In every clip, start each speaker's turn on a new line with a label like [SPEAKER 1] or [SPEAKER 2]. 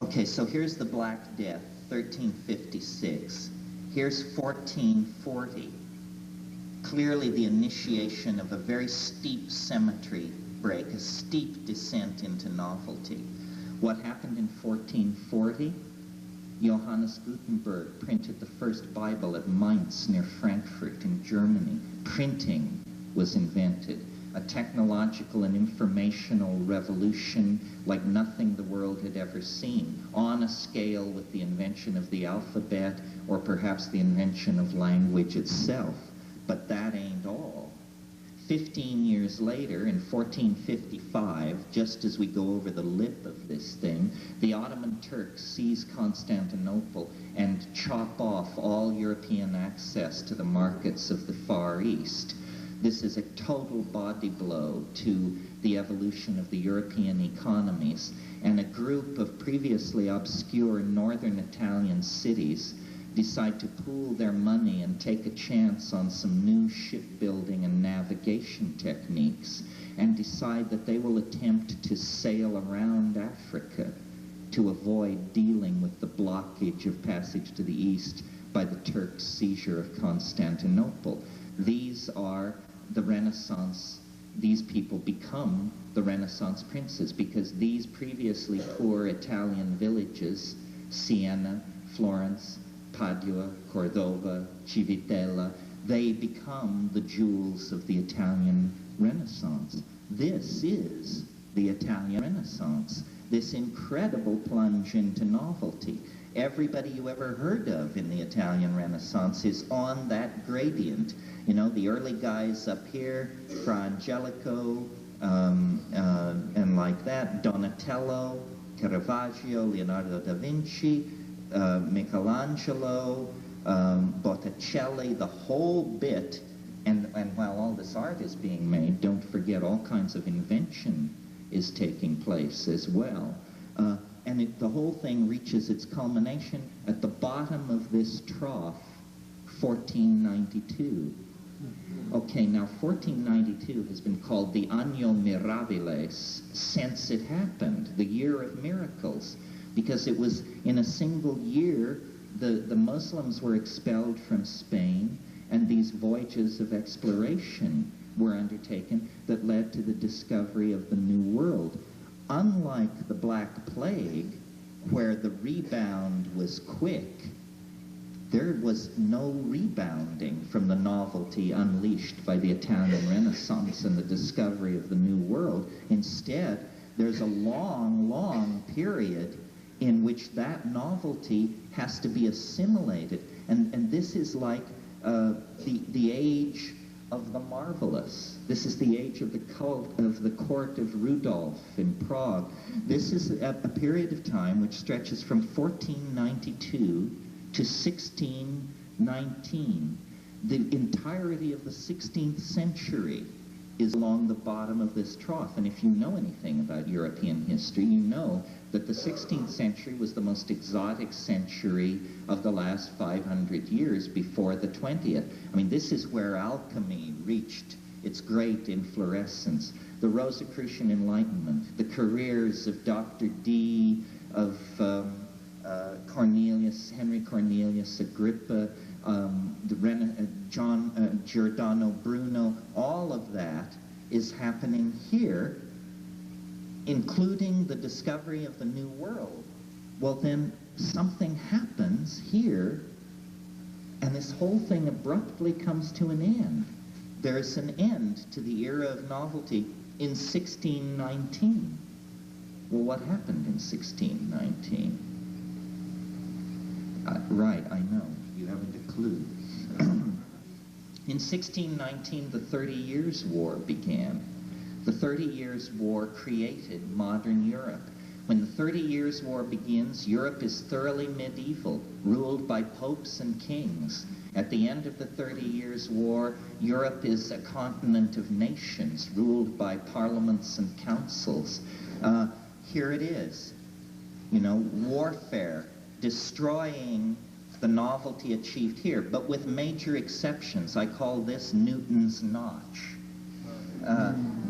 [SPEAKER 1] Okay, so here's the Black Death, 1356. Here's 1440. Clearly the initiation of a very steep symmetry break, a steep descent into novelty. What happened in 1440? Johannes Gutenberg printed the first Bible at Mainz near Frankfurt in Germany. Printing was invented. A technological and informational revolution like nothing the world had ever seen, on a scale with the invention of the alphabet or perhaps the invention of language itself. But that ain't all. 15 years later, in 1455, just as we go over the lip of this thing, the Ottoman Turks seize Constantinople and chop off all European access to the markets of the Far East. This is a total body blow to the evolution of the European economies, and a group of previously obscure northern Italian cities decide to pool their money and take a chance on some new shipbuilding and navigation techniques, and decide that they will attempt to sail around Africa to avoid dealing with the blockage of passage to the east by the Turks' seizure of Constantinople. These are the Renaissance. These people become the Renaissance princes, because these previously poor Italian villages, Siena, Florence, Padua, Cordova, Civitella, they become the jewels of the Italian Renaissance. This is the Italian Renaissance, this incredible plunge into novelty. Everybody you ever heard of in the Italian Renaissance is on that gradient. You know, the early guys up here, Fra Angelico, and like that, Donatello, Caravaggio, Leonardo da Vinci, Michelangelo, Botticelli, the whole bit. And while all this art is being made, don't forget all kinds of invention is taking place as well. And the whole thing reaches its culmination at the bottom of this trough, 1492. Okay, now 1492 has been called the Anno Mirabilis since it happened, the year of miracles, because it was in a single year the Muslims were expelled from Spain, and these voyages of exploration were undertaken that led to the discovery of the New World. Unlike the Black Plague, where the rebound was quick, there was no rebounding from the novelty unleashed by the Italian Renaissance and the discovery of the New World. Instead, there's a long, long period in which that novelty has to be assimilated. And this is like the age of the marvelous. This is the age of the cult of the court of Rudolf in Prague. This is a period of time which stretches from 1492 to 1619. The entirety of the 16th century is along the bottom of this trough. And if you know anything about European history, you know that the 16th century was the most exotic century of the last 500 years before the 20th. I mean, this is where alchemy reached its great inflorescence. The Rosicrucian Enlightenment, the careers of Dr. Dee, of Henry Cornelius Agrippa, Giordano Bruno, all of that is happening here, including the discovery of the New World. Well, then something happens here, and this whole thing abruptly comes to an end. There's an end to the era of novelty in 1619. Well, what happened in 1619? Right, I know. You haven't a clue. In 1619, the 30 Years' War began. The 30 Years' War created modern Europe. When the 30 Years' War begins, Europe is thoroughly medieval, ruled by popes and kings. At the end of the 30 Years' War, Europe is a continent of nations, ruled by parliaments and councils. Here it is, you know, warfare, destroying the novelty achieved here, but with major exceptions. I call this Newton's notch.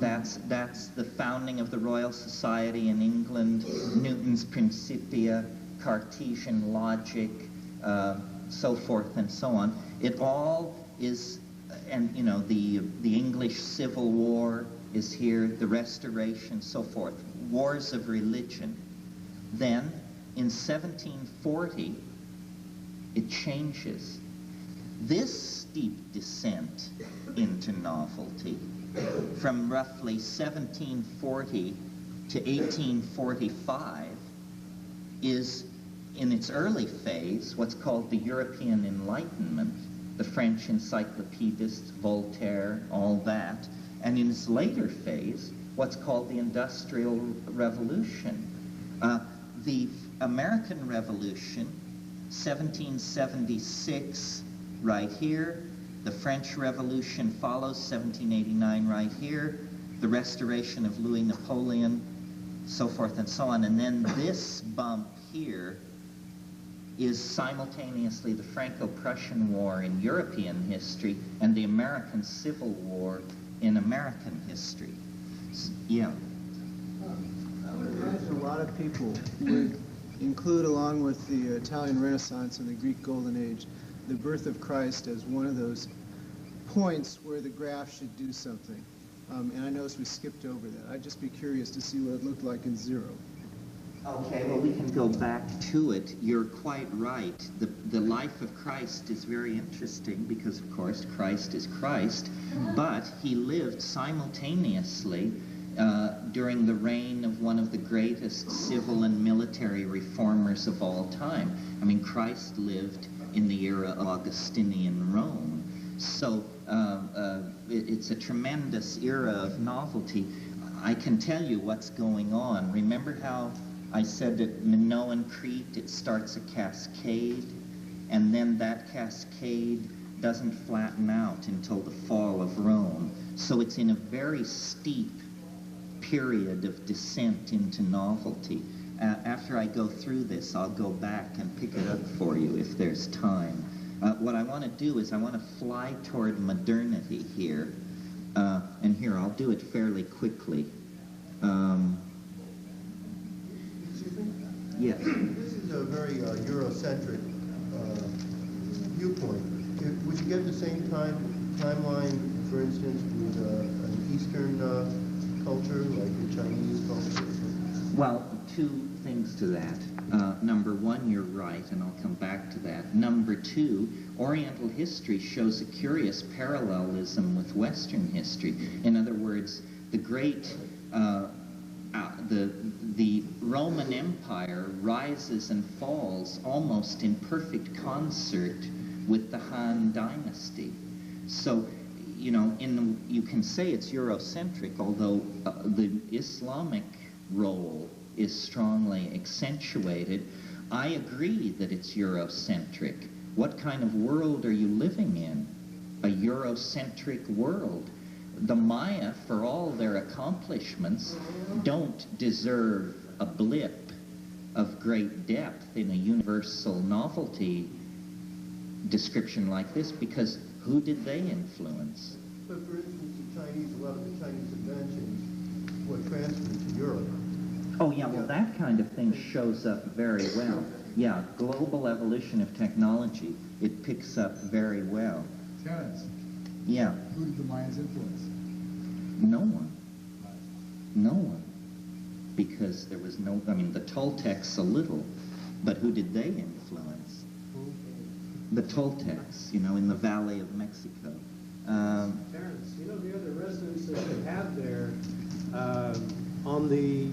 [SPEAKER 1] That's the founding of the Royal Society in England, Newton's Principia, Cartesian logic, so forth and so on. It all is, and you know, the English Civil War is here, the Restoration, so forth, wars of religion. Then, in 1740, it changes. This steep descent into novelty, from roughly 1740 to 1845, is, in its early phase, what's called the European Enlightenment, the French encyclopedists, Voltaire, all that, and in its later phase, what's called the Industrial Revolution. The American Revolution, 1776, right here. The French Revolution follows, 1789, right here. The restoration of Louis Napoleon, so forth and so on. And then this bump here is simultaneously the Franco-Prussian War in European history and the American Civil War in American history. Yeah.
[SPEAKER 2] I would imagine a lot of people would include, along with the Italian Renaissance and the Greek Golden Age, the birth of Christ as one of those points where the graph should do something. And I noticed we skipped over that. I'd just be curious to see what it looked like in 0.
[SPEAKER 1] Okay, well, we can go back to it. You're quite right. The life of Christ is very interesting because, of course, Christ is Christ, but he lived simultaneously during the reign of one of the greatest civil and military reformers of all time. I mean, Christ lived in the era of Augustinian Rome. So it's a tremendous era of novelty. I can tell you what's going on. Remember how I said that Minoan Crete, it starts a cascade, and then that cascade doesn't flatten out until the fall of Rome. So it's in a very steep period of descent into novelty. After I go through this, I'll go back and pick it up for you if there's time. What I want to do is I want to fly toward modernity here. And here, I'll do it fairly quickly. Yes.
[SPEAKER 3] This is a very Eurocentric viewpoint. Would you get the same timeline, for instance, with an Eastern culture, like the Chinese culture?
[SPEAKER 1] Well, two things to that. Number one, you're right, and I'll come back to that. Number two, Oriental history shows a curious parallelism with Western history. In other words, the great, the Roman Empire rises and falls almost in perfect concert with the Han Dynasty. So, you know, you can say it's Eurocentric, although the Islamic role is strongly accentuated. I agree that it's Eurocentric. What kind of world are you living in? A Eurocentric world. The Maya, for all their accomplishments, don't deserve a blip of great depth in a universal novelty description like this, because who did they influence?
[SPEAKER 3] But for instance, a lot of the Chinese inventions were transferred to Europe.
[SPEAKER 1] Oh yeah, well that kind of thing shows up very well. Yeah, global evolution of technology, it picks up very well.
[SPEAKER 4] Terence.
[SPEAKER 1] Yeah.
[SPEAKER 4] Who did the Mayans influence?
[SPEAKER 1] No one. No one. Because there was no, I mean, the Toltecs a little, but who did they influence?
[SPEAKER 4] Who?
[SPEAKER 1] The Toltecs, you know, in the Valley of Mexico.
[SPEAKER 5] Terence, you know, the other residence that you have there, on the,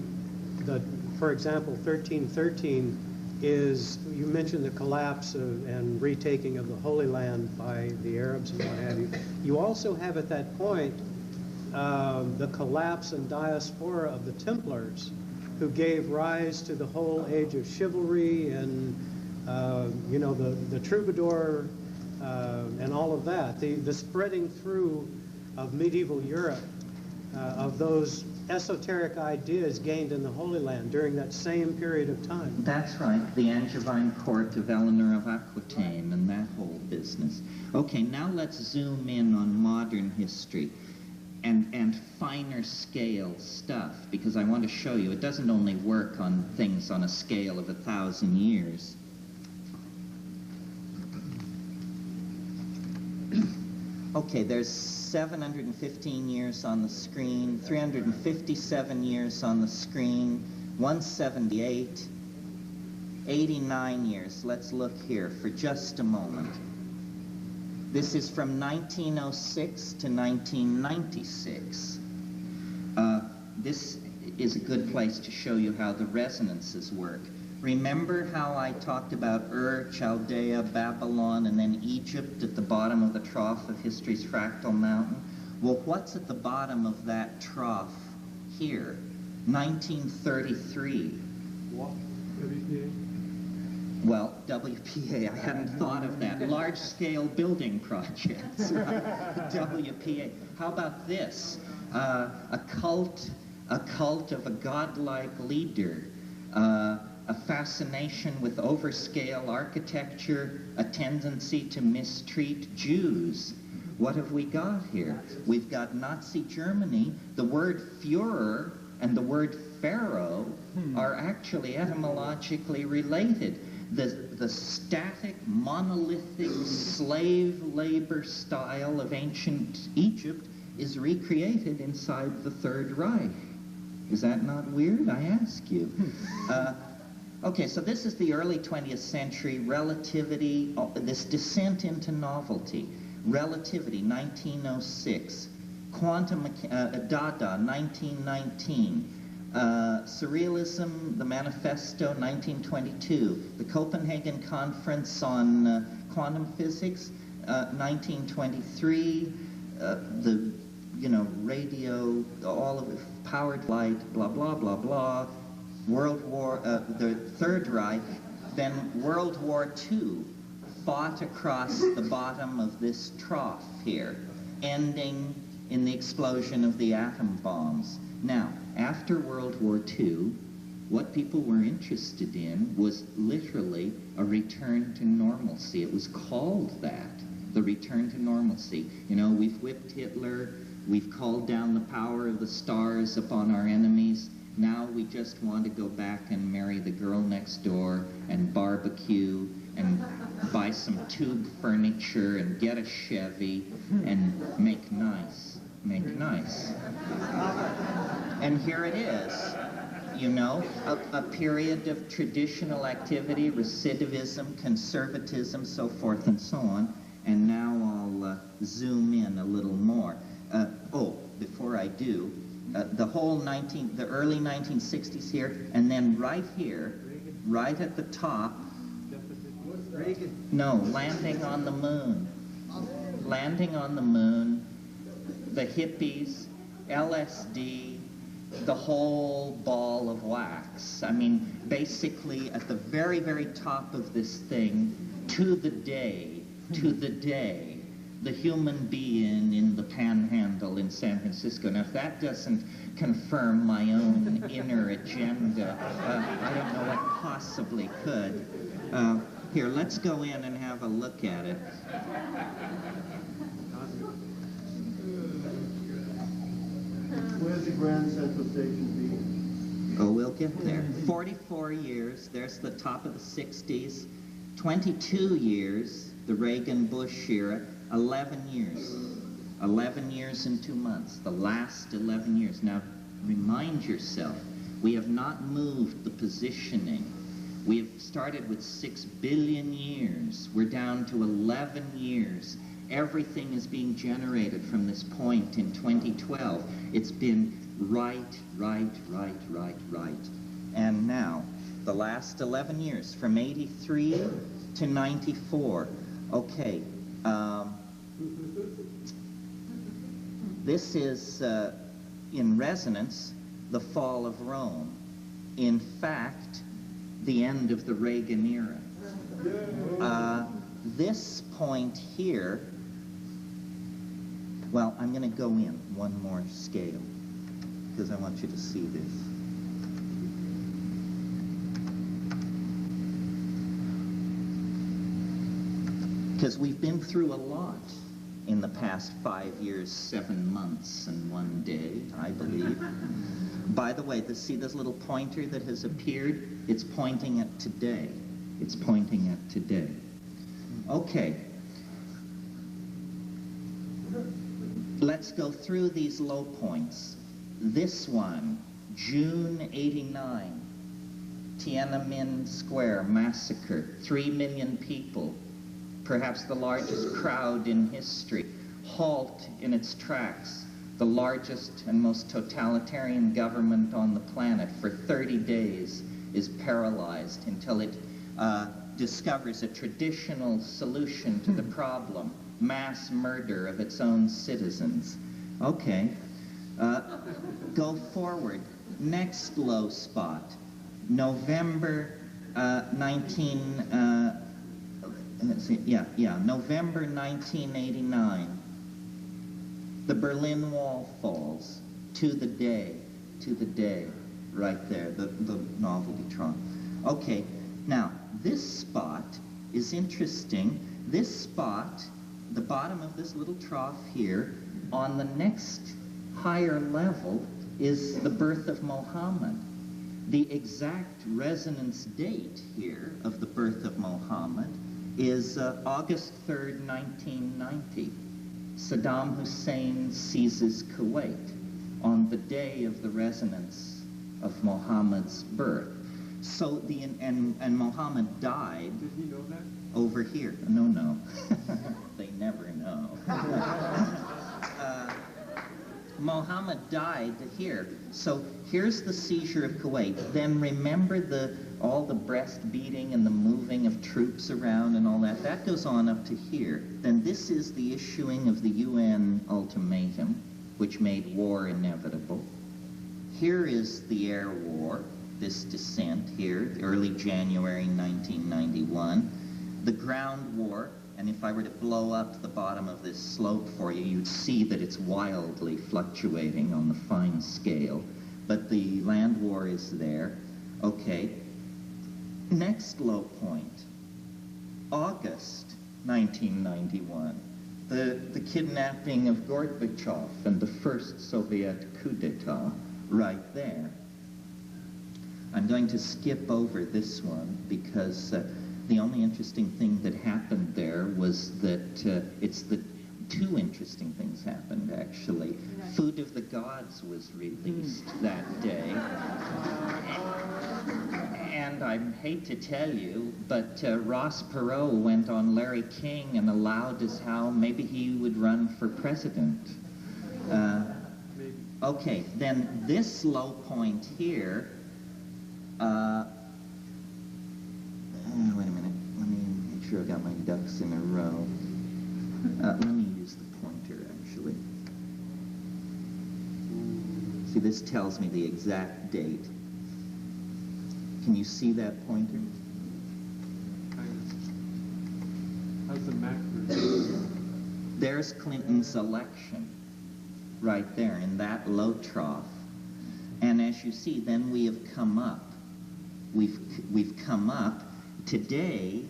[SPEAKER 5] for example, 1313 is, you mentioned the collapse and retaking of the Holy Land by the Arabs and what have you. You also have at that point the collapse and diaspora of the Templars, who gave rise to the whole age of chivalry and, you know, the troubadour and all of that. The spreading through of medieval Europe of those esoteric ideas gained in the Holy Land during that same period of time.
[SPEAKER 1] That's right, the Angevine court of Eleanor of Aquitaine and that whole business. Okay, now let's zoom in on modern history. and finer scale stuff, because I want to show you it doesn't only work on things on a scale of 1,000 years. Okay, there's 715 years on the screen, 357 years on the screen, 178, 89 years. Let's look here for just a moment. This is from 1906 to 1996. This is a good place to show you how the resonances work. Remember how I talked about Chaldea, Babylon, and then Egypt at the bottom of the trough of history's fractal mountain? Well, what's at the bottom of that trough here? 1933.
[SPEAKER 5] What?
[SPEAKER 1] Well, WPA, I hadn't thought of that. Large-scale building projects. WPA. How about this? A cult of a godlike leader. A fascination with overscale architecture, a tendency to mistreat Jews. What have we got here? We've got Nazi Germany. The word Führer and the word Pharaoh are actually etymologically related. The static, monolithic, slave labor style of ancient Egypt is recreated inside the Third Reich. Is that not weird, I ask you? Okay, so this is the early 20th century, relativity, this descent into novelty. Relativity, 1906. Quantum, Dada, 1919. Surrealism, the Manifesto, 1922. The Copenhagen Conference on Quantum Physics, 1923. The, radio, all of it, powered light, blah, blah, blah, blah. World War, the Third Reich, then World War II fought across the bottom of this trough here, ending in the explosion of the atom bombs. Now, after World War II, what people were interested in was literally a return to normalcy. It was called that, the return to normalcy. We've whipped Hitler, we've called down the power of the stars upon our enemies. Now we just want to go back and marry the girl next door and barbecue and buy some tube furniture and get a Chevy and make nice. Make nice. And here it is, a period of traditional activity, recidivism, conservatism, so forth and so on. And now I'll zoom in a little more. Before I do, the early 1960s here, and then right here, right at the top, no, landing on the moon. Landing on the moon, the hippies, LSD, the whole ball of wax. I mean, basically at the very, very top of this thing, to the day, the human being in the Panhandle in San Francisco. Now, if that doesn't confirm my own inner agenda, I don't know what possibly could. Here, let's go in and have a look at it.
[SPEAKER 3] Where's the Grand Central Station be?
[SPEAKER 1] Oh, we'll get there. 44 years, there's the top of the 60s. 22 years, the Reagan-Bush era. 11 years. 11 years and 2 months. The last 11 years. Now, remind yourself, we have not moved the positioning. We have started with 6 billion years. We're down to 11 years. Everything is being generated from this point in 2012. It's been right. And now, the last 11 years, from 83 to 94. Okay. This is, in resonance, the fall of Rome. In fact, the end of the Reagan era. This point here, well, I'm going to go in one more scale, because I want you to see this. Because we've been through a lot. in the past 5 years, 7 months, and 1 day, I believe. By the way, see this little pointer that has appeared? It's pointing at today. It's pointing at today. Okay. Let's go through these low points. This one, June '89, Tiananmen Square massacre, 3 million people, perhaps the largest crowd in history, halt in its tracks, the largest and most totalitarian government on the planet for 30 days is paralyzed until it discovers a traditional solution to the problem, mass murder of its own citizens. Okay, go forward. Next low spot, November 1989. The Berlin Wall falls to the day, right there, the novelty trough. Okay, now this spot is interesting. This spot, the bottom of this little trough here, on the next higher level is the birth of Mohammed. The exact resonance date here of the birth of Mohammed is August 3rd, 1990. Saddam Hussein seizes Kuwait on the day of the resonance of Mohammed's birth. So and Mohammed died.
[SPEAKER 6] Did he know that?
[SPEAKER 1] Over here. No. They never know. Mohammed died here. So here's the seizure of Kuwait. Then remember all the breast beating and the moving of troops around and all that. That goes on up to here. Then this is the issuing of the UN ultimatum, which made war inevitable. Here is the air war, this descent here, early January 1991. The ground war, and if I were to blow up the bottom of this slope for you, you'd see that it's wildly fluctuating on the fine scale. But the land war is there. Okay. Next low point, August 1991. The kidnapping of Gorbachev and the first Soviet coup d'etat, right there. I'm going to skip over this one because the only interesting thing that happened there was that two interesting things happened, actually. Food of the Gods was released that day. And I hate to tell you, but Ross Perot went on Larry King and allowed as how maybe he would run for president. Okay, then this low point here, wait a minute, let me make sure I got my ducks in a row. Let me use the pointer, actually. See, this tells me the exact date. Can you see that pointer?
[SPEAKER 6] Kind of. How's the macro?
[SPEAKER 1] There's Clinton's election, right there, in that low trough. And as you see, then we have come up. We've come up. Today,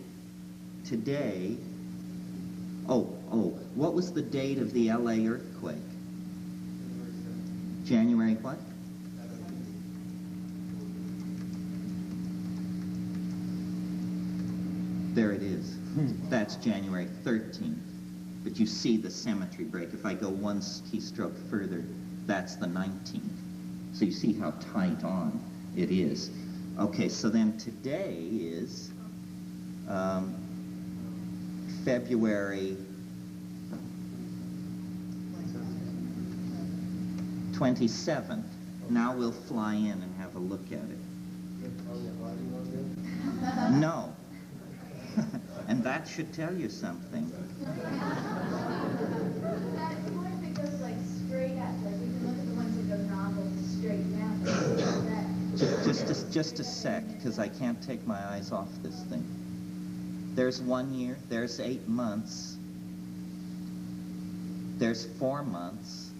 [SPEAKER 1] what was the date of the LA earthquake? January what? There it is. That's January 13th. But you see the symmetry break. If I go one keystroke further, that's the 19th. So you see how tight on it is. Okay, so then today is February 27th. Now we'll fly in and have a look at it. No. And that should tell you something.
[SPEAKER 7] That point that goes like straight up, like we can look at the ones that go novels straight down.
[SPEAKER 1] Just a sec, because I can't take my eyes off this thing. There's 1 year, there's 8 months, there's 4 months,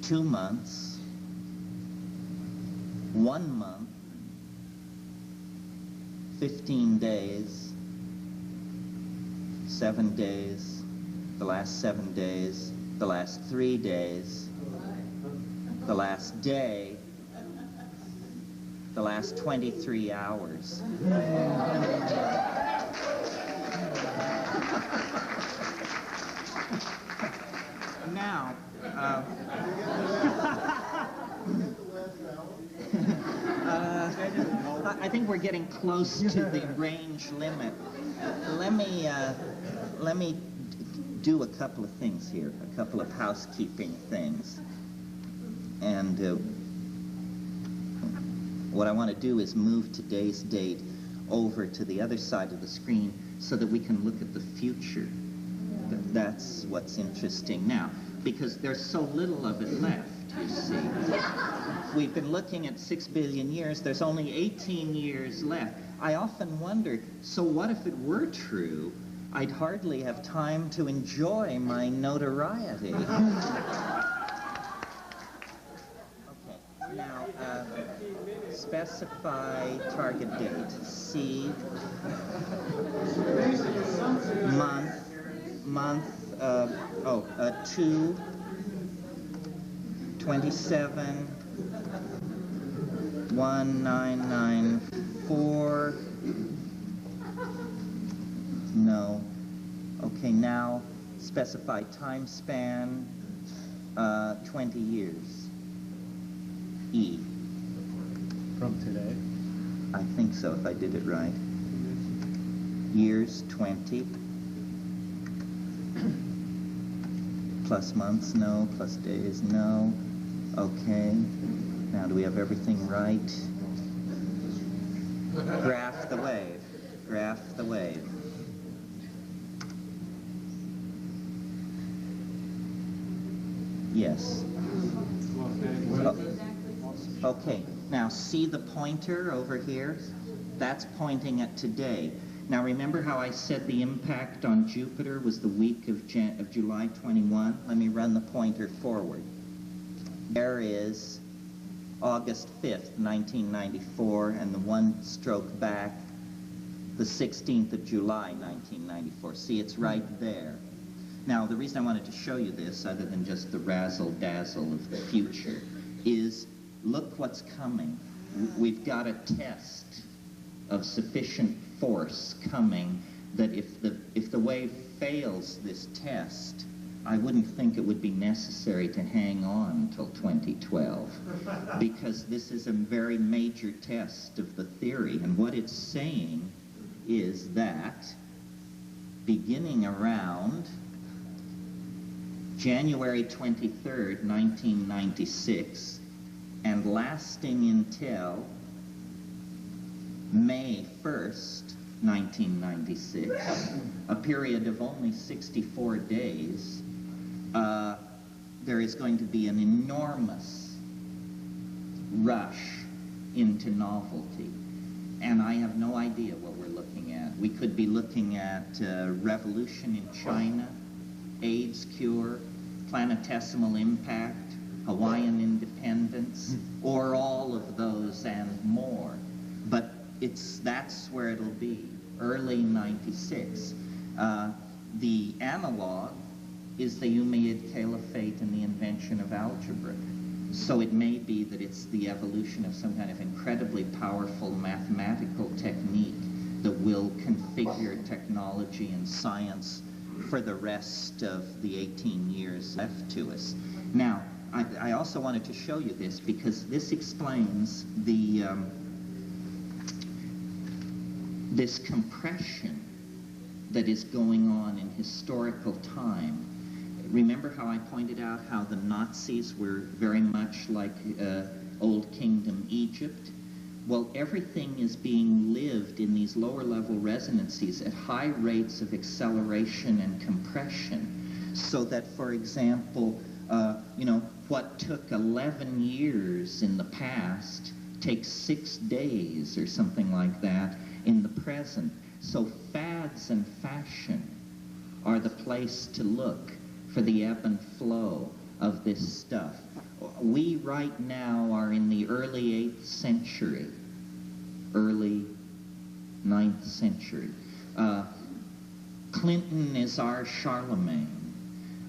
[SPEAKER 1] 2 months, 1 month, 15 days, 7 days, the last 7 days, the last 3 days, the last day, the last 23 hours. Now, I think we're getting close to the range limit. Let me do a couple of things here, a couple of housekeeping things. And what I want to do is move today's date over to the other side of the screen so that we can look at the future. That's what's interesting now, because there's so little of it left, you see. We've been looking at 6 billion years. There's only 18 years left. I often wonder, so what if it were true? I'd hardly have time to enjoy my notoriety. Okay, now, specify target date. C, month, 2, 27, 1994. No. Okay, now specify time span, 20 years. E.
[SPEAKER 6] From today?
[SPEAKER 1] I think so, if I did it right. Years, 20. Plus months, no. Plus days, no. Okay. Now, do we have everything right? Graph the wave. Graph the wave. Yes. Oh. Okay. Now, see the pointer over here? That's pointing at today. Now, remember how I said the impact on Jupiter was the week of July 21? Let me run the pointer forward. There is August 5th, 1994, and the one stroke back, the 16th of July, 1994. See, it's right there. Now, the reason I wanted to show you this, other than just the razzle-dazzle of the future, is look what's coming. We've got a test of sufficient force coming that if the wave fails this test, I wouldn't think it would be necessary to hang on until 2012, because this is a very major test of the theory, and what it's saying is that beginning around January 23rd, 1996, and lasting until May 1st, 1996, a period of only 64 days, there is going to be an enormous rush into novelty. And I have no idea what we're looking at. We could be looking at revolution in China, AIDS cure, planetesimal impact, Hawaiian independence, or all of those and more. But that's where it'll be, early 96. The analog is the Umayyad Caliphate and the invention of algebra. So it may be that it's the evolution of some kind of incredibly powerful mathematical technique that will configure technology and science for the rest of the 18 years left to us. Now, I also wanted to show you this because this explains the this compression that is going on in historical time. Remember how I pointed out how the Nazis were very much like Old Kingdom Egypt? Well, everything is being lived in these lower level resonances at high rates of acceleration and compression. So that, for example, what took 11 years in the past takes 6 days or something like that in the present. So fads and fashion are the place to look for the ebb and flow of this stuff. We right now are in the early 8th century, early 9th century. Clinton is our Charlemagne.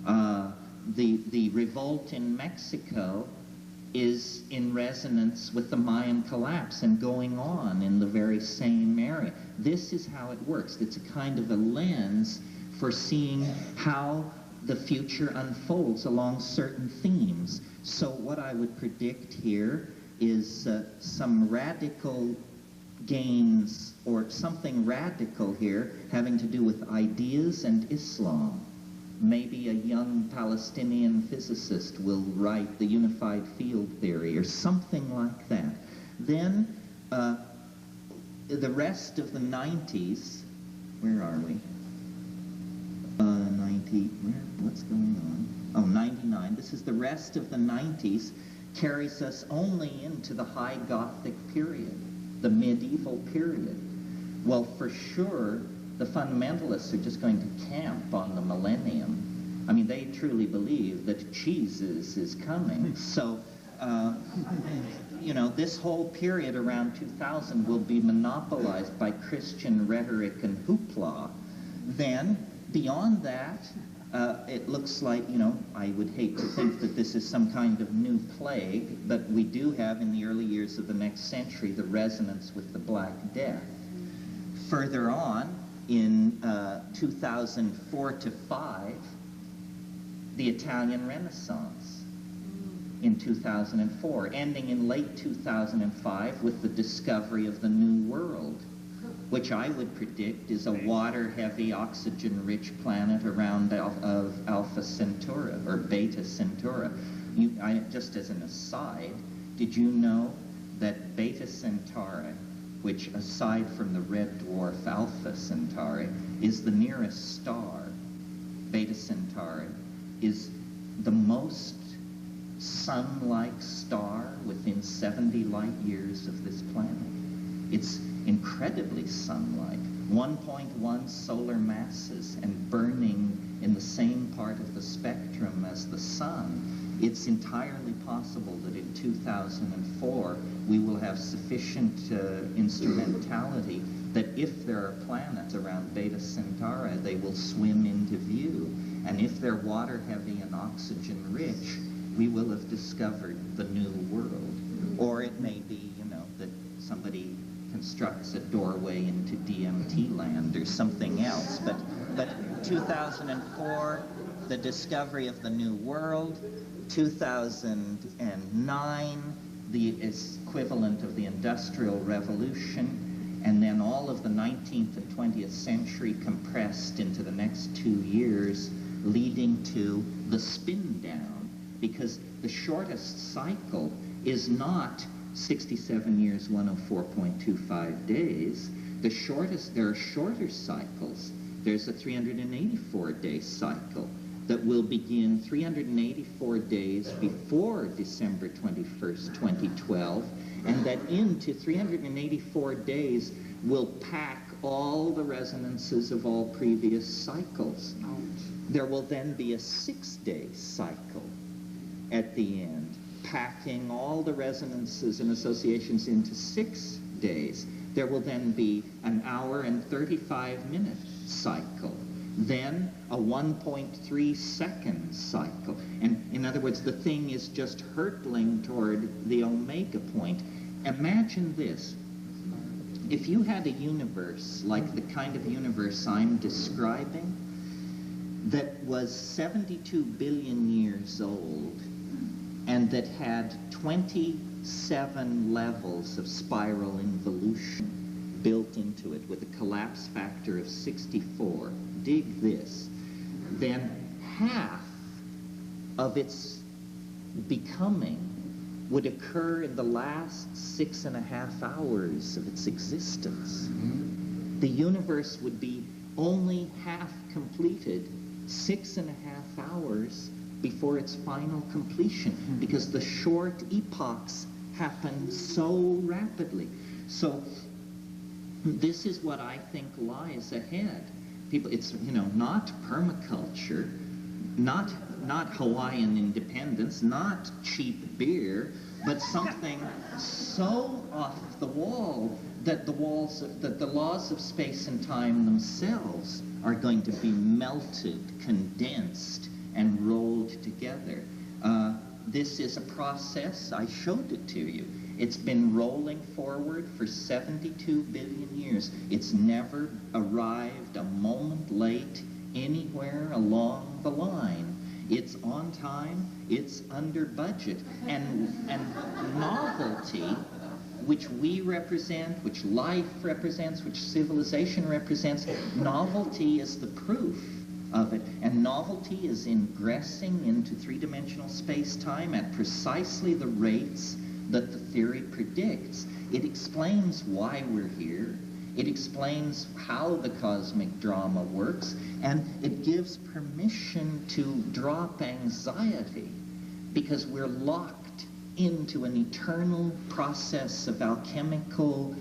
[SPEAKER 1] The revolt in Mexico is in resonance with the Mayan collapse and going on in the very same area. This is how it works. It's a kind of a lens for seeing how the future unfolds along certain themes. So what I would predict here is some radical gains, or something radical here having to do with ideas and Islam. Maybe a young Palestinian physicist will write the unified field theory or something like that. Then the rest of the 90s, where are we? 90, what's going on? Oh, 99. This is the rest of the 90s, carries us only into the High Gothic period, the medieval period. Well, for sure, the fundamentalists are just going to camp on the millennium. I mean, they truly believe that Jesus is coming. So, you know, this whole period around 2000 will be monopolized by Christian rhetoric and hoopla. Then, beyond that, it looks like, you know, I would hate to think that this is some kind of new plague, but we do have in the early years of the next century the resonance with the Black Death. Further on, in 2004 to 5, the Italian Renaissance in 2004, ending in late 2005 with the discovery of the New World, which I would predict is a water-heavy, oxygen-rich planet around of Alpha Centauri, or Beta Centauri. Just as an aside, did you know that Beta Centauri, which aside from the red dwarf Alpha Centauri, is the nearest star, Beta Centauri, is the most sun-like star within 70 light years of this planet. It's incredibly sun-like, 1.1 solar masses and burning in the same part of the spectrum as the sun. It's entirely possible that in 2004 we will have sufficient instrumentality that if there are planets around Beta Centauri, they will swim into view. And if they're water-heavy and oxygen-rich, we will have discovered the New World. Or it may be, you know, that somebody constructs a doorway into DMT land or something else. But 2004, the discovery of the New World. 2009, the equivalent of the Industrial Revolution. And then all of the 19th and 20th century compressed into the next 2 years, leading to the spin down. Because the shortest cycle is not 67 years, 104.25 days. There are shorter cycles. There's a 384-day cycle that will begin 384 days before December 21st, 2012, and that into 384 days will pack all the resonances of all previous cycles. There will then be a 6-day cycle at the end, packing all the resonances and associations into 6 days. There will then be an hour and 35-minute cycle, then a 1.3 second cycle. And in other words, the thing is just hurtling toward the omega point. Imagine this. If you had a universe like the kind of universe I'm describing that was 72 billion years old and that had 27 levels of spiral involution built into it with a collapse factor of 64, dig this, then half of its becoming would occur in the last 6.5 hours of its existence. The universe would be only half completed 6.5 hours before its final completion, because the short epochs happen so rapidly. So this is what I think lies ahead. People, it's, you know, not permaculture, not Hawaiian independence, not cheap beer, but something so off the wall that the laws of space and time themselves are going to be melted, condensed, and rolled together. This is a process, I showed it to you. It's been rolling forward for 72 billion years. It's never arrived a moment late anywhere along the line. It's on time, it's under budget, and novelty, which we represent, which life represents, which civilization represents, novelty is the proof of it. And novelty is ingressing into three-dimensional space-time at precisely the rates that the theory predicts. It explains why we're here. It explains how the cosmic drama works, and it gives permission to drop anxiety, because we're locked into an eternal process of alchemical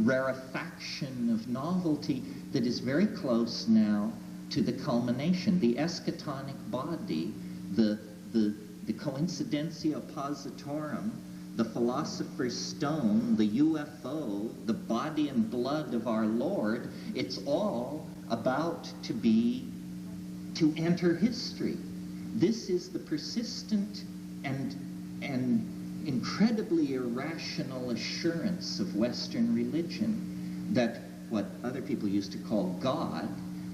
[SPEAKER 1] rarefaction of novelty that is very close now to the culmination. The eschatonic body, the coincidentia positorum, the philosopher's stone, the UFO, the body and blood of our Lord, it's all about to enter history. This is the persistent and incredibly irrational assurance of Western religion that what other people used to call God,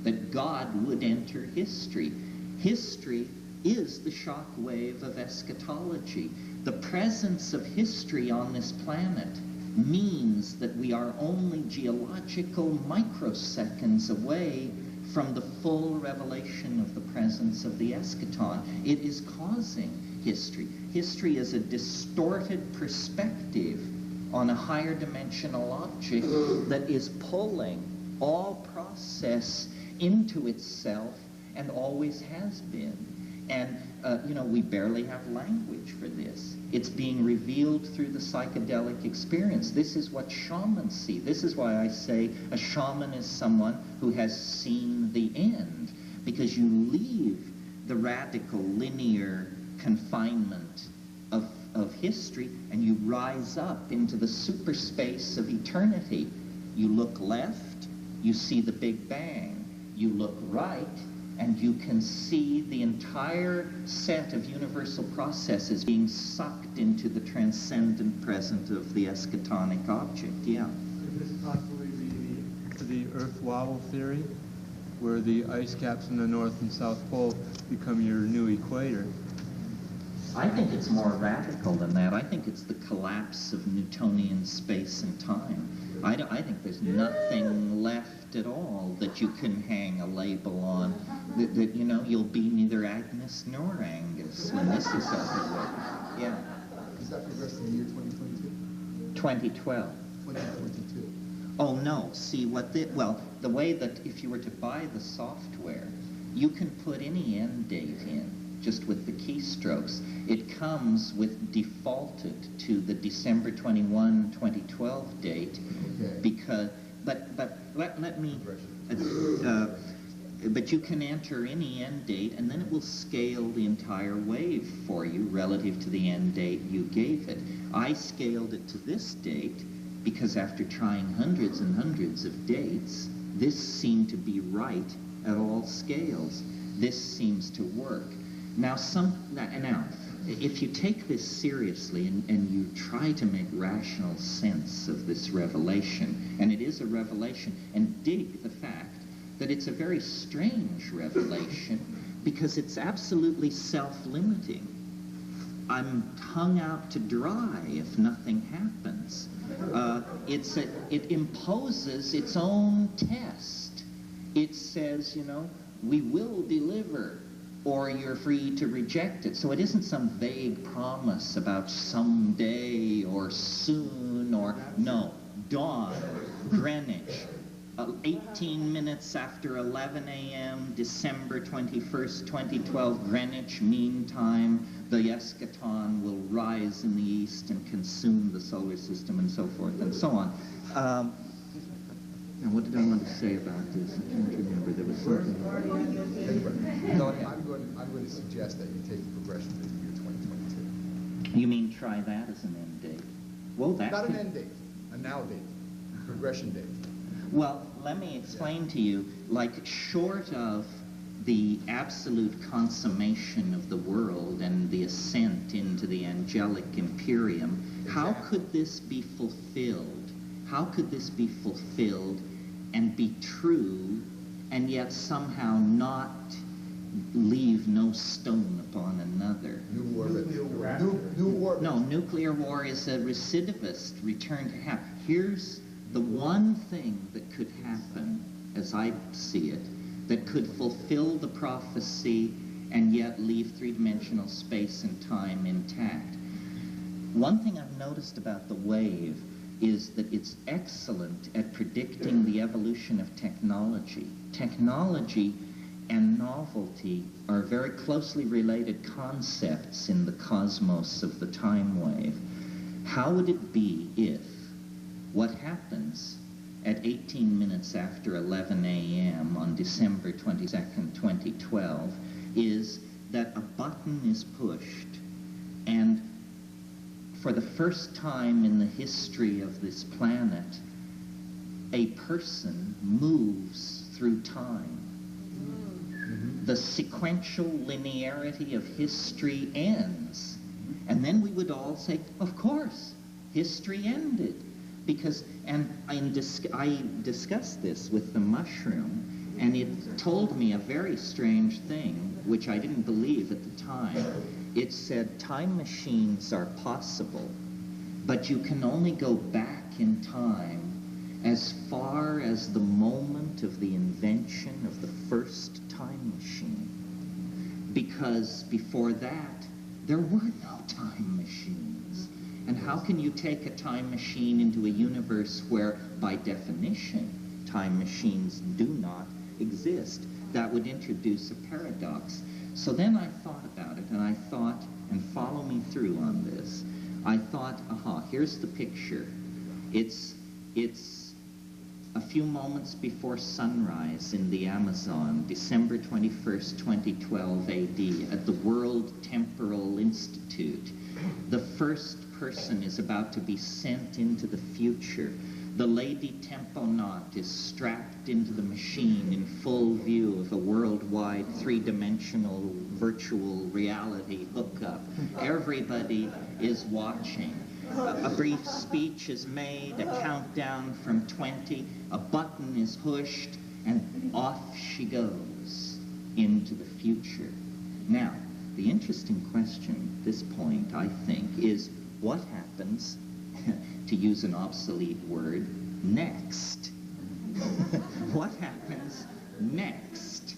[SPEAKER 1] that God would enter history. History is the shock wave of eschatology. The presence of history on this planet means that we are only geological microseconds away from the full revelation of the presence of the eschaton. It is causing history. History is a distorted perspective on a higher dimensional object that is pulling all process into itself and always has been. And, we barely have language for this. It's being revealed through the psychedelic experience. This is what shamans see. This is why I say a shaman is someone who has seen the end, because you leave the radical linear confinement of history and you rise up into the super space of eternity. You look left, you see the Big Bang. You look right, and you can see the entire set of universal processes being sucked into the transcendent present of the eschatonic object. Yeah.
[SPEAKER 8] Could this possibly be the Earth wobble theory, where the ice caps in the North and South Pole become your new equator?
[SPEAKER 1] I think it's more radical than that. I think it's the collapse of Newtonian space and time. I think there's nothing left at all that you can hang a label on. That you'll be neither Agnes nor Angus when this is over. Yeah.
[SPEAKER 9] Does that progress in the year 2022?
[SPEAKER 1] 2012.
[SPEAKER 9] 2022.
[SPEAKER 1] Oh no. See the way that if you were to buy the software, you can put any end date in just with the keystrokes. It comes with defaulted to the December 21, 2012 date.
[SPEAKER 9] Okay.
[SPEAKER 1] Because let me but you can enter any end date, and then it will scale the entire wave for you relative to the end date you gave it. I scaled it to this date because after trying hundreds and hundreds of dates, this seemed to be right at all scales. This seems to work. Now, if you take this seriously and you try to make rational sense of this revelation, and it is a revelation, and dig the fact that it's a very strange revelation because it's absolutely self-limiting. I'm hung out to dry if nothing happens. It imposes its own test. It says, we will deliver, or you're free to reject it. So it isn't some vague promise about someday or soon or no. Dawn, Greenwich, 18 minutes after 11 a.m., December 21st, 2012, Greenwich Mean Time, the eschaton will rise in the east and consume the solar system and so forth and so on. Now, what did I want to say about this? I can't remember. There was something. Go ahead.
[SPEAKER 9] I'm going to suggest that you take the progression to the year 2022.
[SPEAKER 1] You mean try that as an end date? Well, that
[SPEAKER 9] Not an end date, a now date, progression date.
[SPEAKER 1] Well, let me explain to you, like short of the absolute consummation of the world and the ascent into the angelic imperium, how could this be fulfilled? How could this be fulfilled and be true and yet somehow not leave no stone upon another?
[SPEAKER 3] New war.
[SPEAKER 1] No, nuclear war is a recidivist return to happen. Here's the one thing that could happen, as I see it, that could fulfill the prophecy and yet leave three-dimensional space and time intact. One thing I've noticed about the wave is that it's excellent at predicting the evolution of technology. Technology and novelty are very closely related concepts in the cosmos of the time wave. How would it be if what happens at 18 minutes after 11 a.m. on December 22nd, 2012, is that a button is pushed, and for the first time in the history of this planet, a person moves through time. The sequential linearity of history ends. And then we would all say, of course, history ended. Because, and I discussed this with the mushroom, and it told me a very strange thing, which I didn't believe at the time. It said time machines are possible, but you can only go back in time as far as the moment of the invention of the first time machine. Because before that, there were no time machines. And how can you take a time machine into a universe where, by definition, time machines do not exist? That would introduce a paradox. So then I thought about it, and I thought, and follow me through on this, I thought, here's the picture. It's a few moments before sunrise in the Amazon, December 21st, 2012 AD, at the World Temporal Institute. The first person is about to be sent into the future. The lady temponaut is strapped into the machine in full view of a worldwide three-dimensional virtual reality hookup. Everybody is watching. A brief speech is made, a countdown from 20, a button is pushed, and off she goes into the future. Now, the interesting question at this point, I think, is what happens, to use an obsolete word, next? What happens next?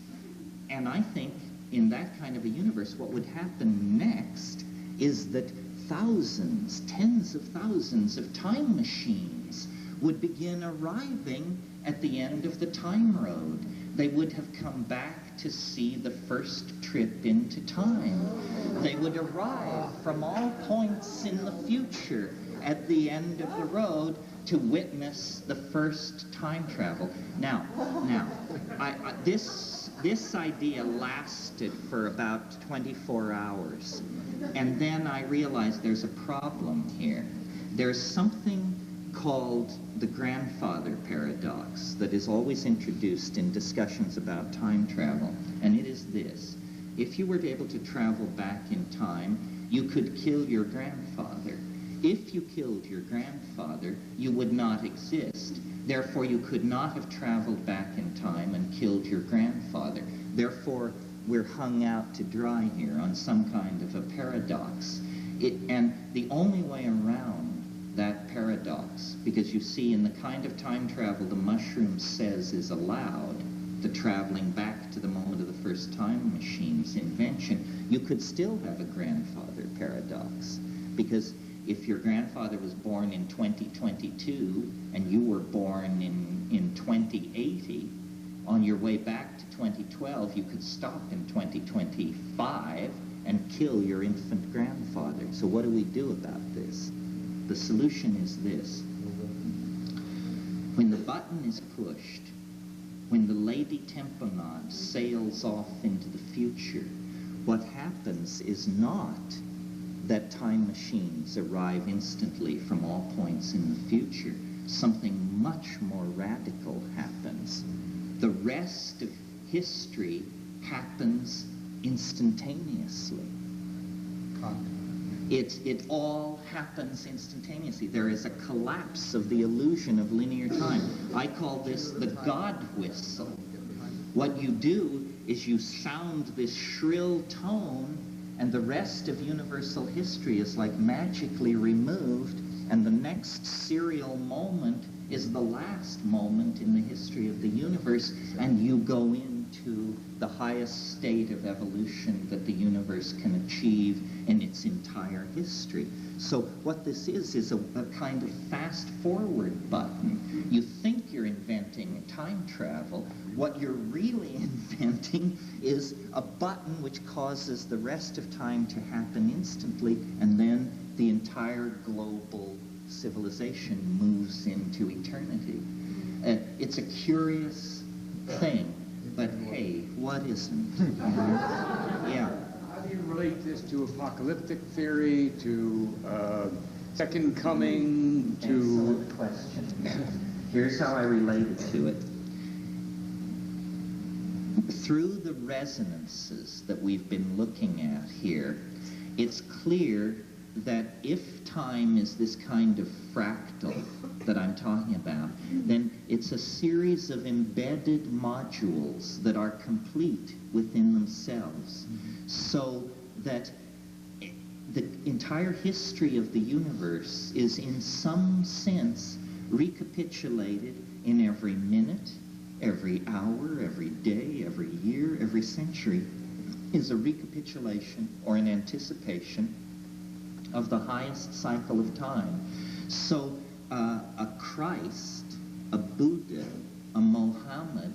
[SPEAKER 1] And I think in that kind of a universe, what would happen next is that thousands, tens of thousands of time machines would begin arriving at the end of the time road. They would have come back to see the first trip into time. They would arrive from all points in the future at the end of the road to witness the first time travel. Now, this idea lasted for about 24 hours. And then I realized there's a problem here. There's something called the grandfather paradox that is always introduced in discussions about time travel. And it is this. If you were able to travel back in time, you could kill your grandfather. If you killed your grandfather, you would not exist. Therefore, you could not have traveled back in time and killed your grandfather. Therefore, we're hung out to dry here on some kind of a paradox. And the only way around that paradox, because you see in the kind of time travel the mushroom says is allowed, the traveling back to the moment of the first time machine's invention, you could still have a grandfather paradox. Because if your grandfather was born in 2022 and you were born in 2080, on your way back to 2012, you could stop in 2025 and kill your infant grandfather. So what do we do about this? The solution is this. When the button is pushed, when the lady temponaut sails off into the future, what happens is not that time machines arrive instantly from all points in the future. Something much more radical happens. The rest of history happens instantaneously. It all happens instantaneously. There is a collapse of the illusion of linear time. I call this the God whistle. What you do is you sound this shrill tone, and the rest of universal history is like magically removed, and the next serial moment is the last moment in the history of the universe, and you go into the highest state of evolution that the universe can achieve in its entire history. So what this is a kind of fast-forward button. You think you're inventing time travel. What you're really inventing is a button which causes the rest of time to happen instantly, and then the entire global civilization moves into eternity. It's a curious thing, but hey, what isn't? Yeah.
[SPEAKER 10] How do you relate this to apocalyptic theory, to second coming, to...
[SPEAKER 1] Excellent question. Here's how I relate it to it. Through the resonances that we've been looking at here, it's clear that if time is this kind of fractal that I'm talking about, then it's a series of embedded modules that are complete within themselves, so that the entire history of the universe is in some sense recapitulated in every minute, every hour, every day, every year, every century, is a recapitulation or an anticipation of the highest cycle of time. So a Christ, a Buddha, a Mohammed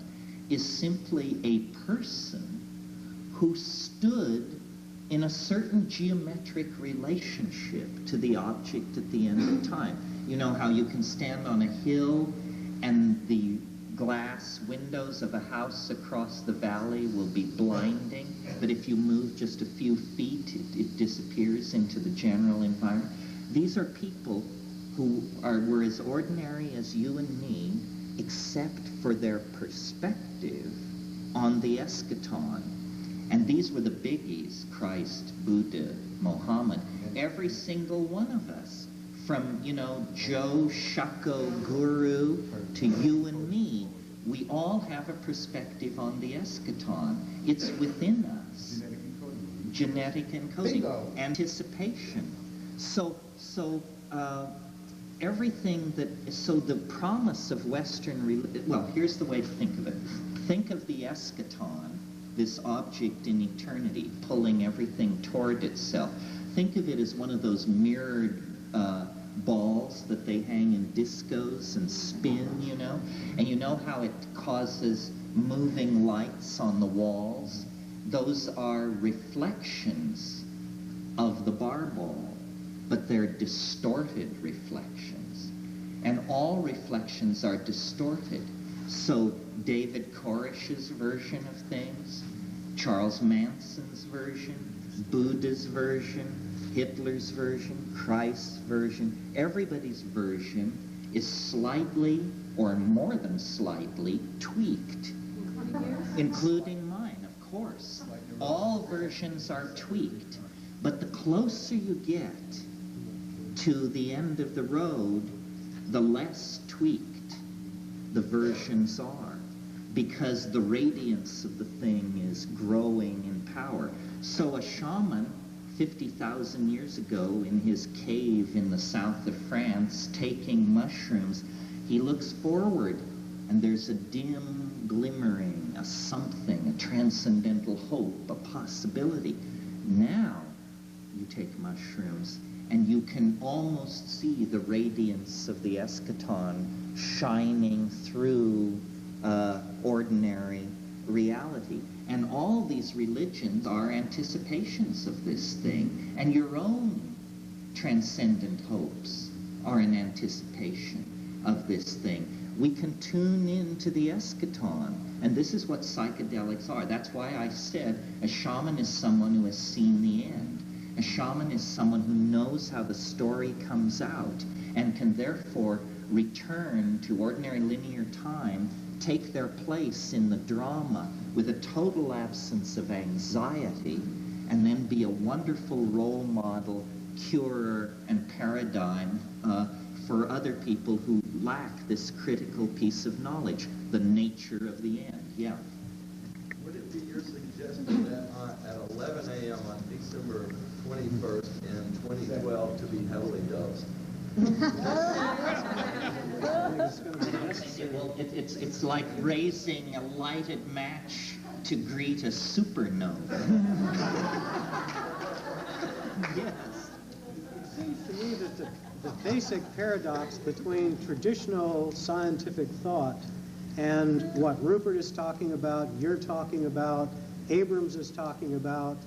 [SPEAKER 1] is simply a person who stood in a certain geometric relationship to the object at the end of time. You know how you can stand on a hill and the glass windows of a house across the valley will be blinding, but if you move just a few feet, it disappears into the general environment. These are people who were as ordinary as you and me, except for their perspective on the eschaton. And these were the biggies: Christ, Buddha, Mohammed. Every single one of us, from, you know, Joe Shako Guru to you and me, we all have a perspective on the eschaton. It's within us. Genetic encoding.
[SPEAKER 3] Bingo.
[SPEAKER 1] Anticipation. So everything that, so the promise of Western religion, well, here's the way to think of it. Think of the eschaton, this object in eternity, pulling everything toward itself. Think of it as one of those mirrored balls that they hang in discos and spin, you know? And you know how it causes moving lights on the walls? Those are reflections of the bar ball, but they're distorted reflections. And all reflections are distorted. So David Koresh's version of things, Charles Manson's version, Buddha's version, Hitler's version, Christ's version, everybody's version is slightly, or more than slightly, tweaked. Including mine, of course. All versions are tweaked. But the closer you get to the end of the road, the less tweaked the versions are, because the radiance of the thing is growing in power. So a shaman 50,000 years ago in his cave in the south of France taking mushrooms, he looks forward and there's a dim glimmering, a something, a transcendental hope, a possibility. Now you take mushrooms and you can almost see the radiance of the eschaton shining through ordinary reality. And all these religions are anticipations of this thing. And your own transcendent hopes are an anticipation of this thing. We can tune into the eschaton. And this is what psychedelics are. That's why I said a shaman is someone who has seen the end. A shaman is someone who knows how the story comes out and can therefore return to ordinary linear time take their place in the drama with a total absence of anxiety, and then be a wonderful role model, curer, and paradigm for other people who lack this critical piece of knowledge, the nature of the end. Yeah.
[SPEAKER 11] Would it be your suggestion that at 11 a.m. on December 21st in 2012 to be heavily dosed?
[SPEAKER 1] Well, it's like raising a lighted match to greet a supernova. Yes.
[SPEAKER 5] It seems to me that the basic paradox between traditional scientific thought and what Rupert is talking about, you're talking about, Abrams is talking about,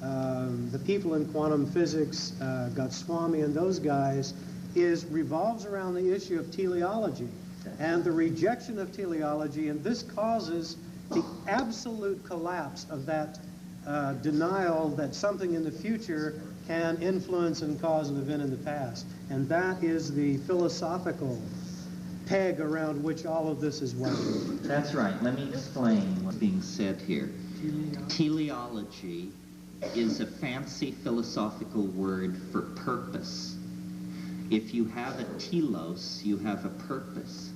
[SPEAKER 5] the people in quantum physics, Goswami and those guys, revolves around the issue of teleology and the rejection of teleology, and this causes the absolute collapse of that denial that something in the future can influence and cause an event in the past. And that is the philosophical peg around which all of this is wound.
[SPEAKER 1] That's right. Let me explain what's being said here. Teleology is a fancy philosophical word for purpose. If you have a telos, you have a purpose.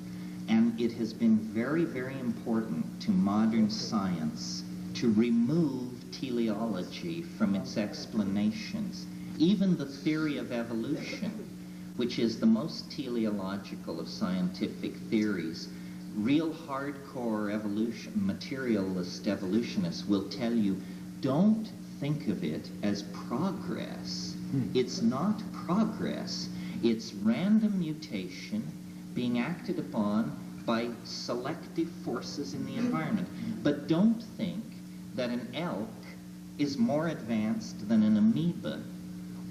[SPEAKER 1] And it has been very, very important to modern science to remove teleology from its explanations. Even the theory of evolution, which is the most teleological of scientific theories, real hardcore materialist evolutionists will tell you, don't think of it as progress. It's not progress. It's random mutation being acted upon by selective forces in the environment. But don't think that an elk is more advanced than an amoeba,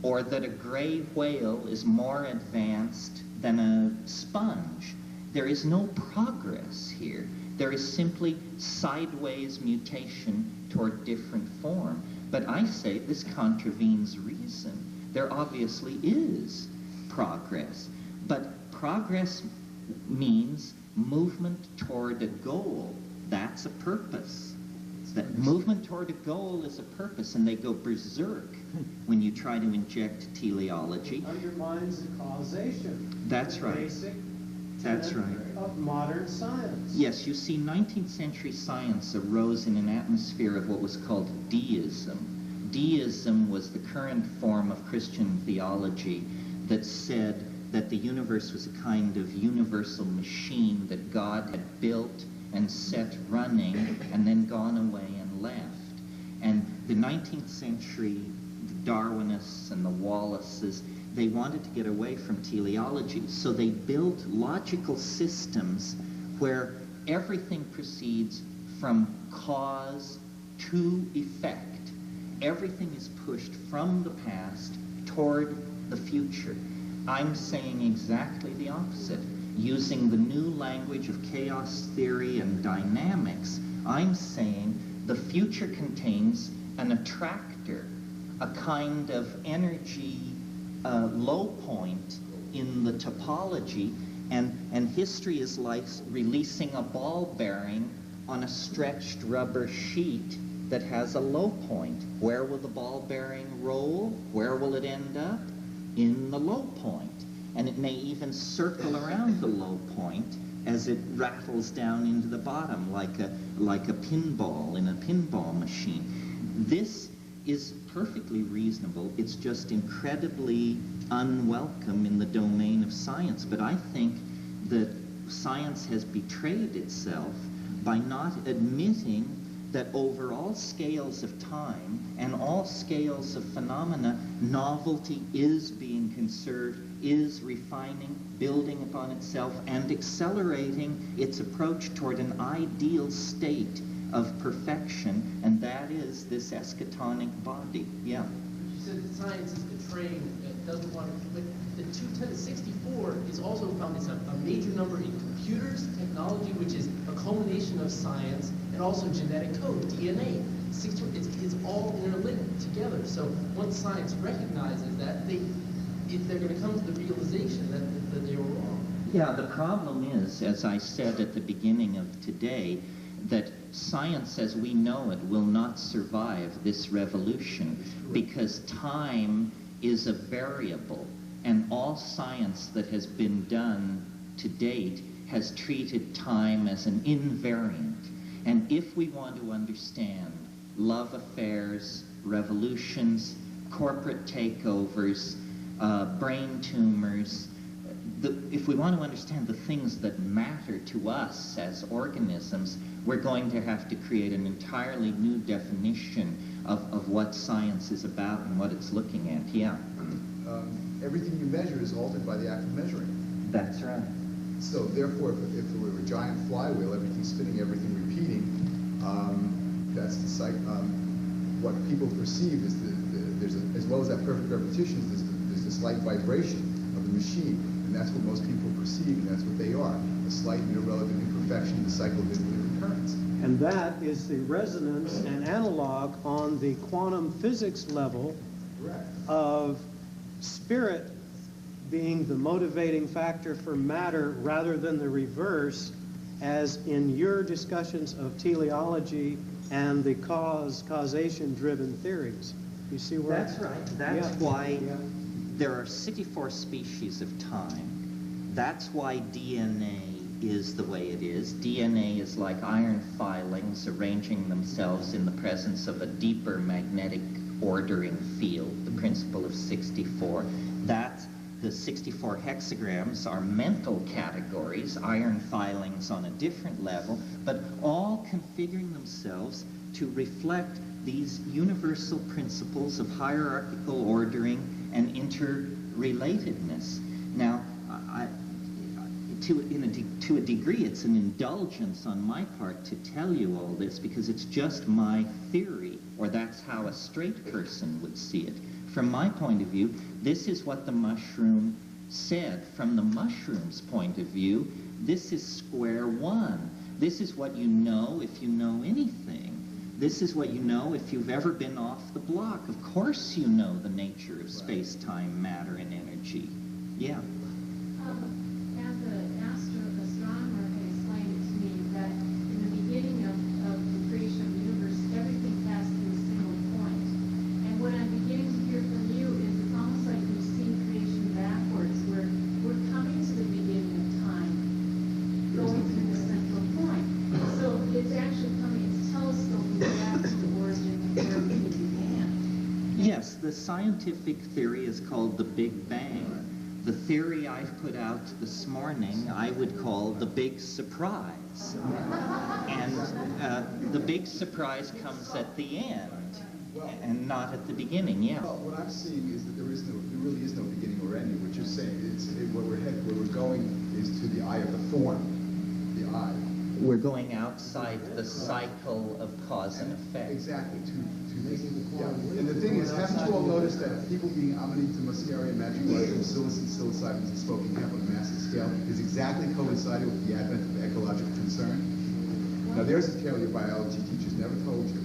[SPEAKER 1] or that a gray whale is more advanced than a sponge. There is no progress here. There is simply sideways mutation toward different form. But I say this contravenes reason. There obviously is progress. But progress means movement toward a goal. That's a purpose. That movement toward a goal is a purpose, and they go berserk when you try to inject teleology.
[SPEAKER 5] It undermines the causation.
[SPEAKER 1] That's right.
[SPEAKER 5] Basic
[SPEAKER 1] That's right.
[SPEAKER 5] of modern science.
[SPEAKER 1] Yes, you see, 19th century science arose in an atmosphere of what was called deism. Deism was the current form of Christian theology that said that the universe was a kind of universal machine that God had built and set running and then gone away and left. And the 19th century Darwinists and the Wallaces, they wanted to get away from teleology, so they built logical systems where everything proceeds from cause to effect. Everything is pushed from the past toward the future. I'm saying exactly the opposite. Using the new language of chaos theory and dynamics, I'm saying the future contains an attractor, a kind of energy low point in the topology, and history is like releasing a ball bearing on a stretched rubber sheet that has a low point. Where will the ball bearing roll? Where will it end up? In the low point. And it may even circle around the low point as it rattles down into the bottom like a pinball in a pinball machine. This is perfectly reasonable. It's just incredibly unwelcome in the domain of science. But I think that science has betrayed itself by not admitting that over all scales of time and all scales of phenomena, novelty is being conserved, is refining, building upon itself, and accelerating its approach toward an ideal state of perfection, and that is this eschatonic body. Yeah.
[SPEAKER 12] You said that science is betraying, it doesn't want to, but the 2 to 64 is also found as a major number in computers, technology, which is a culmination of science, and also genetic code, DNA. It's all interlinked together. So once science recognizes that, they're going to come to the realization that they were wrong.
[SPEAKER 1] Yeah, the problem is, as I said at the beginning of today, that science as we know it will not survive this revolution because time is a variable, and all science that has been done to date has treated time as an invariant. And if we want to understand love affairs, revolutions, corporate takeovers, brain tumors, if we want to understand the things that matter to us as organisms, we're going to have to create an entirely new definition of what science is about and what it's looking at. Yeah.
[SPEAKER 9] Everything you measure is altered by the act of measuring.
[SPEAKER 1] That's right.
[SPEAKER 9] So therefore, if there were a giant flywheel, everything spinning, everything repeating, that's the what people perceive is as well as that perfect repetition, there's the slight vibration of the machine, and that's what most people perceive, and that's what they are, a slight and irrelevant imperfection, the cycle of infinite recurrence.
[SPEAKER 5] And that is the resonance and analog on the quantum physics level of spirit being the motivating factor for matter rather than the reverse, as in your discussions of teleology and the causation-driven theories. You see where?
[SPEAKER 1] That's right. That's why there are 64 species of time. That's why DNA is the way it is. DNA is like iron filings arranging themselves in the presence of a deeper magnetic ordering field, the principle of 64. That's the 64 hexagrams are mental categories, iron filings on a different level, but all configuring themselves to reflect these universal principles of hierarchical ordering and interrelatedness. Now, to a degree, it's an indulgence on my part to tell you all this because it's just my theory, or that's how a straight person would see it. From my point of view, this is what the mushroom said. From the mushroom's point of view, this is square one. This is what you know if you know anything. This is what you know if you've ever been off the block. Of course you know the nature of space-time, matter, and energy. Yeah.
[SPEAKER 7] As an astronomer can explain it to me that in the beginning of the creation of the universe, everything passed through a single point. And what I'm beginning to hear from you is it's almost like we've seen creation backwards, where we're coming to the beginning of time, going through the central point. So it's actually coming, it's telescoping back to the origin of where everything began.
[SPEAKER 1] Yes, the scientific theory is called the Big Bang. The theory I've put out this morning I would call the big surprise. And the big surprise comes at the end and not at the beginning, yeah.
[SPEAKER 9] Well, what I'm seeing is that there really is no beginning or ending. What you're saying, where we're going is to the eye of the form, the eye.
[SPEAKER 1] We're going outside the cycle of cause and effect.
[SPEAKER 9] Exactly, to this. Yeah. And the thing is, haven't you all noticed that people being Amanita muscaria, magic mushrooms, psilocybins, and smoking hemp on a massive scale is exactly coinciding with the advent of ecological concern? Now there's a tale your biology teachers never told you.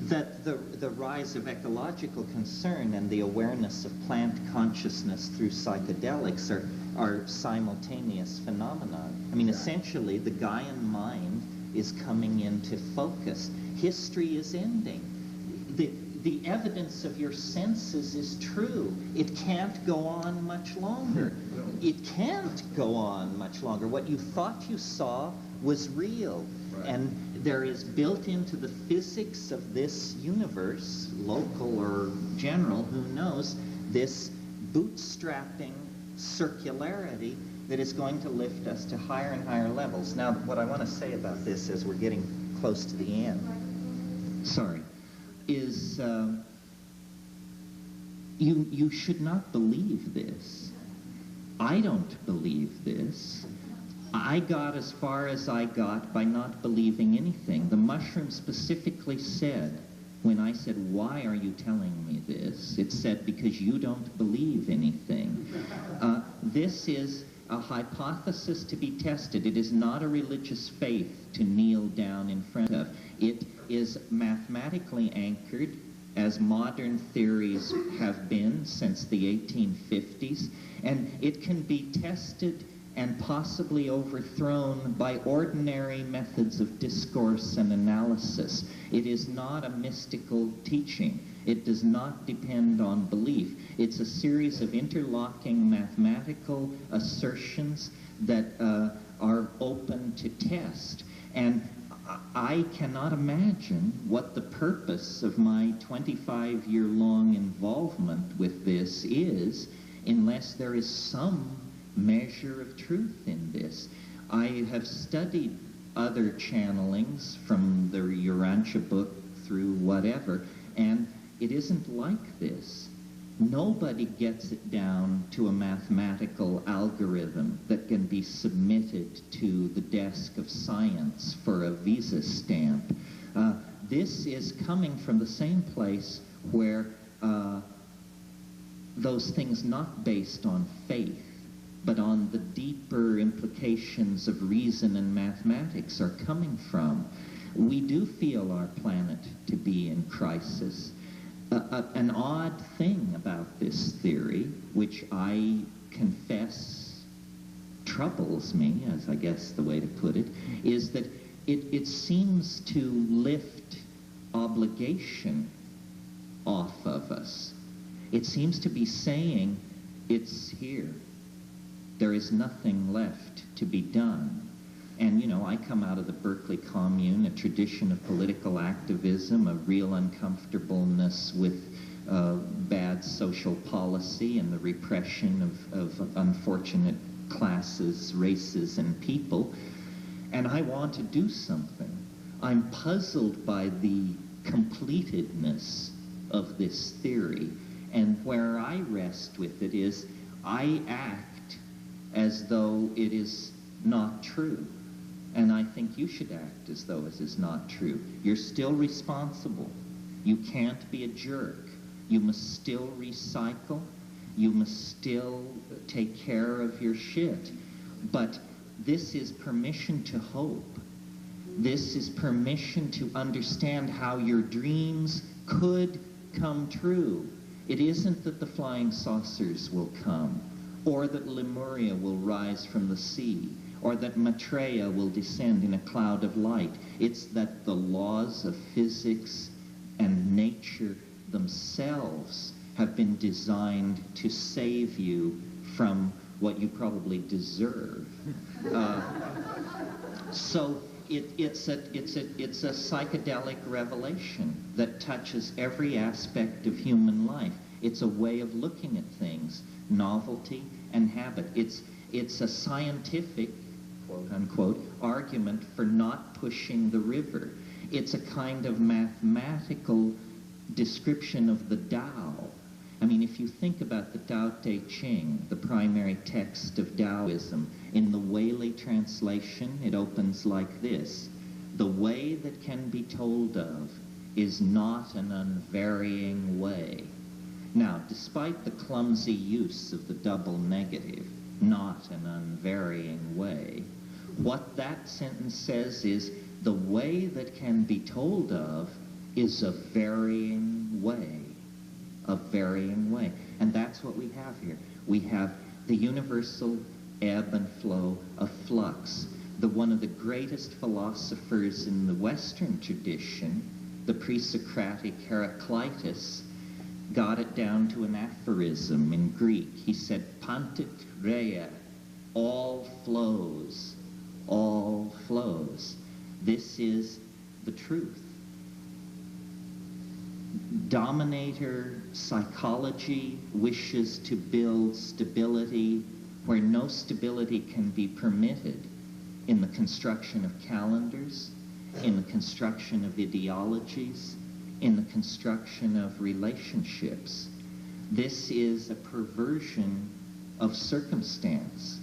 [SPEAKER 1] That the rise of ecological concern and the awareness of plant consciousness through psychedelics are simultaneous phenomena. I mean, essentially, the Gaian mind is coming into focus. History is ending. The evidence of your senses is true. It can't go on much longer. It can't go on much longer. What you thought you saw was real. Right. And there is built into the physics of this universe, local or general, who knows, this bootstrapping circularity that is going to lift us to higher and higher levels. Now, what I want to say about this as we're getting close to the end, is you should not believe this. I don't believe this. I got as far as I got by not believing anything. The mushroom specifically said, when I said, why are you telling me this? It said, because you don't believe anything. This is a hypothesis to be tested. It is not a religious faith to kneel down in front of. It is mathematically anchored as modern theories have been since the 1850s, and it can be tested and possibly overthrown by ordinary methods of discourse and analysis. It is not a mystical teaching. It does not depend on belief. It's a series of interlocking mathematical assertions that are open to test. And I cannot imagine what the purpose of my 25-year-long involvement with this is unless there is some measure of truth in this. I have studied other channelings from the Urantia book through whatever, and it isn't like this. Nobody gets it down to a mathematical algorithm that can be submitted to the desk of science for a visa stamp. This is coming from the same place where those things not based on faith, but on the deeper implications of reason and mathematics are coming from. We do feel our planet to be in crisis. An odd thing about this theory, which I confess troubles me, as I guess the way to put it, is that it seems to lift obligation off of us. It seems to be saying, it's here. There is nothing left to be done. And, you know, I come out of the Berkeley Commune, a tradition of political activism, a real uncomfortableness with bad social policy and the repression of unfortunate classes, races, and people. And I want to do something. I'm puzzled by the completedness of this theory. And where I rest with it is, I act as though it is not true. And I think you should act as though it is not true. You're still responsible. You can't be a jerk. You must still recycle. You must still take care of your shit. But this is permission to hope. This is permission to understand how your dreams could come true. It isn't that the flying saucers will come, or that Lemuria will rise from the sea, or that Maitreya will descend in a cloud of light. It's that the laws of physics and nature themselves have been designed to save you from what you probably deserve. So it's a psychedelic revelation that touches every aspect of human life. It's a way of looking at things, novelty and habit. It's a scientific, quote unquote, argument for not pushing the river. It's a kind of mathematical description of the Tao. I mean, if you think about the Tao Te Ching, the primary text of Taoism, in the Whaley translation, it opens like this: the way that can be told of is not an unvarying way. Now, despite the clumsy use of the double negative, not an unvarying way, what that sentence says is the way that can be told of is a varying way. A varying way. And that's what we have here. We have the universal ebb and flow of flux. One of the greatest philosophers in the Western tradition, the pre-Socratic Heraclitus, got it down to an aphorism in Greek. He said, pantit rea, all flows, all flows. This is the truth. Dominator psychology wishes to build stability where no stability can be permitted, in the construction of calendars, in the construction of ideologies, in the construction of relationships. This is a perversion of circumstance.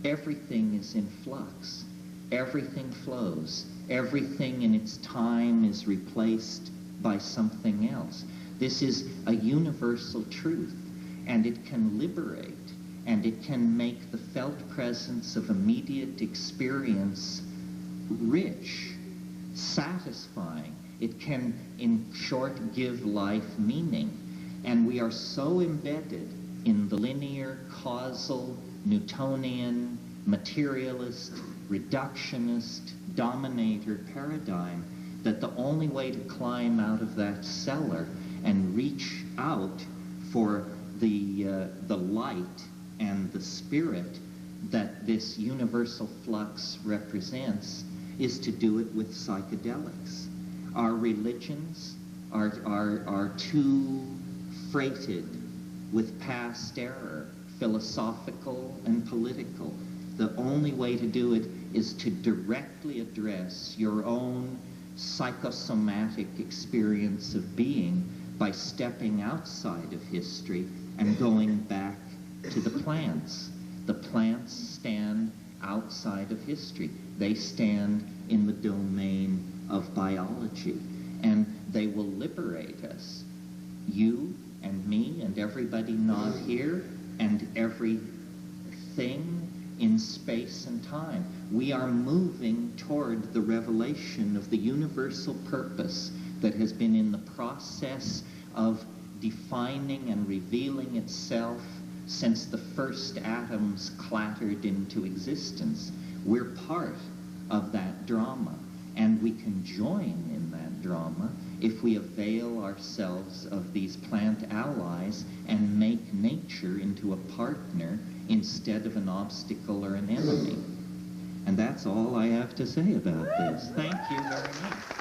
[SPEAKER 1] Everything is in flux. Everything flows. Everything in its time is replaced by something else. This is a universal truth, and it can liberate, and it can make the felt presence of immediate experience rich, satisfying. It can, in short, give life meaning. And we are so embedded in the linear, causal, Newtonian, materialist, reductionist, dominator paradigm that the only way to climb out of that cellar and reach out for the light and the spirit that this universal flux represents is to do it with psychedelics. Our religions are too freighted with past error, philosophical and political. The only way to do it is to directly address your own psychosomatic experience of being by stepping outside of history and going back to the plants. The plants stand outside of history. They stand in the domain of biology, and they will liberate us. You and me and everybody not here and everything in space and time. We are moving toward the revelation of the universal purpose that has been in the process of defining and revealing itself since the first atoms clattered into existence. We're part of that drama, and we can join in that drama if we avail ourselves of these plant allies and make nature into a partner instead of an obstacle or an enemy. And that's all I have to say about this. Thank you very much.